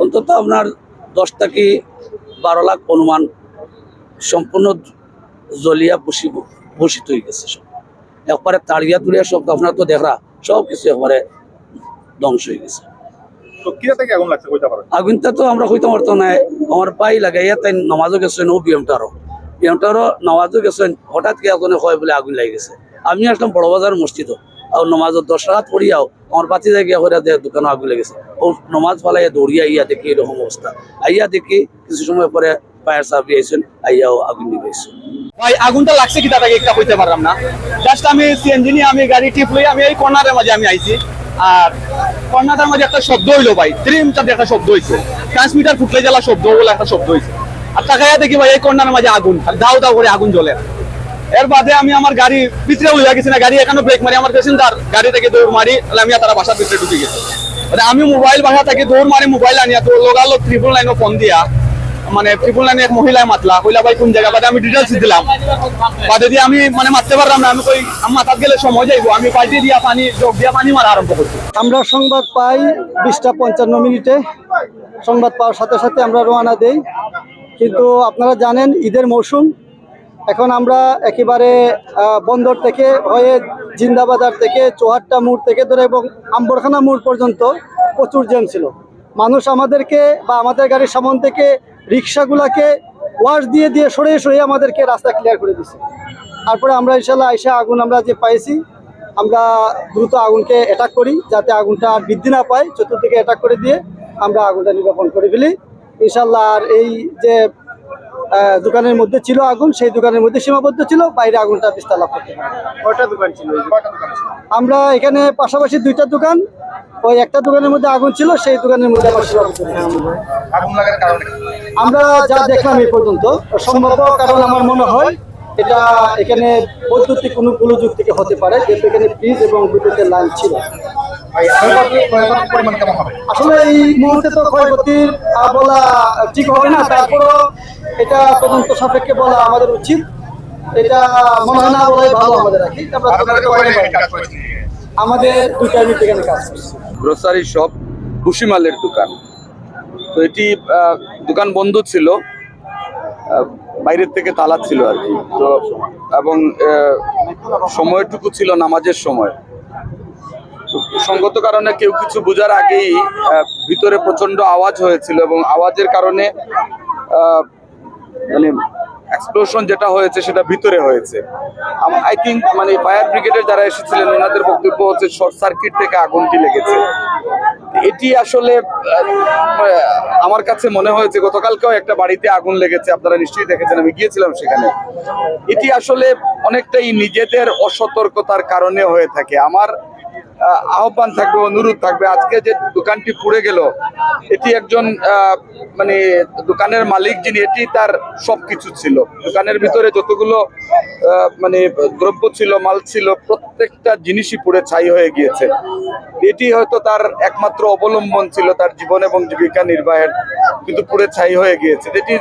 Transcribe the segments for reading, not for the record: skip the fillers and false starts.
অন্তত আপনার 10 থেকে 12 লাখ অনুমান সম্পূর্ণ জলিয়া ভূষিত হয়ে গেছে। সব একবারে তাড়িয়া তুড়িয়া সব আপনার তো দেখা সব কিছু একবারে ধ্বংস হয়ে গেছে। আগুনটা তো আমরা হইতে পারতো না, আমার পাই লাগাইয়া তাই নামাজও গেছেন, ও বিএমটারও নামাজও গেছেন, হঠাৎ কি এজনে হয় বলে আগুন লাগে গেছে। আমি আসলাম বড় বাজার মসজিদ আর নামাজের 10 রাত পড়িয়াও আমার বাতি জায়গা করে দোকানে আগুন লেগেছে। ও নামাজ ফালাইয়া দৌড়িয়া আইয়া দেখি এরকম অবস্থা। আইয়া দেখি কিছু সময় পরে ফায়ার সার্ভিস আইসেন, আইয়াও আগুন নিবেছে। ভাই আগুনটা লাগছে কি তাকে একটা কইতে পারলাম না। জাস্ট আমি সিএনজি নিয়ে আমি গাড়ি টিপ লই আমি এই কর্নারের মাঝে আমি আইছি, আর কর্নারের মাঝে একটা শব্দ হইলো ভাই, ট্রিমটা একটা শব্দ হইছে, ট্রান্সমিটার ফুটলে জ্বালা শব্দ বলে একটা শব্দ হইছে। আর তাকাইয়া দেখি ভাই এই কর্নারের মাঝে আগুন, দাও দাও করে আগুন জ্বলে। এর বাদে আমি আমার গাড়ি ভিতরে উঠে গেছি না, গাড়ি এখানে ব্রেক মারি, আমার প্যাসেঞ্জার গাড়ি থেকে দৌড় মারি, আমি তারা বাসার ভিতরে ঢুকে গেছি। আমি মোবাইল বাসা থেকে দৌড় মারি, মোবাইল আনিয়া তো লোকালো 999 ফোন দিয়া, মানে 999 এক মহিলায় মাতলা কইলা ভাই কোন জায়গা, বাদে আমি ডিটেলস দিলাম, বাদে দিয়ে আমি মানে মারতে পারলাম না। আমি কই মাথাত গেলে সময় যাইবো, আমি পাল্টি দিয়া পানি যোগ দিয়া পানি মারা আরম্ভ করছি। আমরা সংবাদ পাই 20:55 সংবাদ পাওয়ার সাথে সাথে আমরা রওনা দেই। কিন্তু আপনারা জানেন ঈদের মৌসুম, এখন আমরা একেবারে বন্দর থেকে হয়ে জিন্দাবাজার থেকে চৌহাট্টা মোড় থেকে ধরে এবং আম্বরখানা মোড় পর্যন্ত প্রচুর জ্যাম ছিল। মানুষ আমাদেরকে বা আমাদের গাড়ির সামনে থেকে রিক্সাগুলাকে ওয়াশ দিয়ে দিয়ে সরিয়ে সরিয়ে আমাদেরকে রাস্তা ক্লিয়ার করে দিচ্ছে। তারপরে আমরা ইনশাল্লাহ আইসা আগুন আমরা যে পাইছি, আমরা দ্রুত আগুনকে অ্যাটাক করি যাতে আগুনটা আর বৃদ্ধি না পায়। চতুর্দিকে অ্যাটাক করে দিয়ে আমরা আগুনটা নির্বাপন করে ফেলি ইনশাল্লাহ। আর এই যে দোকানের মধ্যে ছিল আগুন, সেই দোকানের মধ্যে সীমাবদ্ধ ছিল, বাইরে আগুনটা বিস্তার লাভ করতে পারে। কয়টা দোকান ছিল? আমরা এখানে পাশাপাশি 2টা দোকান, ওই একটা দোকানের মধ্যে আগুন ছিল, সেই দোকানের মধ্যে আগুন লাগার কারণে আমরা যা দেখলাম এই পর্যন্ত সম্ভব কারণ আমার মনে হয় এটা এখানে বৈদ্যুতিক কোনো গোলযোগ থেকে হতে পারে, যেহেতু এখানে ফ্রিজ এবং বিদ্যুতের লাইন ছিল। আসলে এই মুহূর্তে তো ক্ষয়ক্ষতির বলা ঠিক হবে না, তারপরও এটা তদন্ত সাপেক্ষে বলা আমাদের উচিত। এটা মনে হয় না বলাই ভালো আমাদের। রাখি আমাদের 2টা ইউনিট এখানে কাজ করছে। গ্রোসারি শপ, ভুসিমালের দোকান। তো এটি দোকান বন্ধ ছিল, বাইরের থেকে তালা ছিল আর কি। তো এবং সময়টুকু ছিল নামাজের সময়। সঙ্গত কারণে কেউ কিছু বোঝার আগেই ভিতরে প্রচন্ড আওয়াজ হয়েছিল এবং আওয়াজের কারণে মানে এক্সপ্লোশন যেটা হয়েছে সেটা ভিতরে হয়েছে। আই থিঙ্ক মানে ফায়ার ব্রিগেডের যারা এসেছিলেন ওনাদের বক্তব্য হচ্ছে শর্ট সার্কিট থেকে আগুনটি লেগেছে। এটি আসলে আমার কাছে মনে হয়েছে গতকালকেও একটা বাড়িতে আগুন লেগেছে, আপনারা নিশ্চয়ই দেখেছেন, আমি গিয়েছিলাম সেখানে। এটি আসলে অনেকটাই নিজেদের অসতর্কতার কারণে হয়ে থাকে। আমার আহ্বান থাকবে, অনুরোধ থাকবে, আজকে যে দোকানটি পুড়ে গেল এটি একজন মানে দোকানের মালিক যিনি, এটি তার সবকিছু ছিল। দোকানের ভিতরে যতগুলো মানে দ্রব্য ছিল, মাল ছিল, প্রত্যেকটা জিনিসই পুড়ে ছাই হয়ে গিয়েছে। এটি হয়তো তার একমাত্র অবলম্বন ছিল তার জীবন এবং জীবিকা নির্বাহের, কিন্তু পুড়ে ছাই হয়ে গিয়েছে। এটি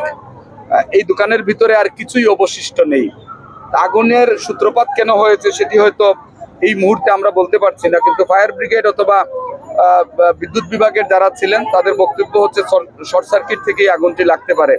এই দোকানের ভিতরে আর কিছুই অবশিষ্ট নেই। আগুনের সূত্রপাত কেন হয়েছে সেটি হয়তো এই মুহূর্তে আমরা বলতে পারছি না, কিন্তু ফায়ার ব্রিগেড অথবা বিদ্যুৎ বিভাগের যারা ছিলেন তাদের বক্তব্য হচ্ছে শর্ট সার্কিট থেকেই আগুনটি লাগতে পারে।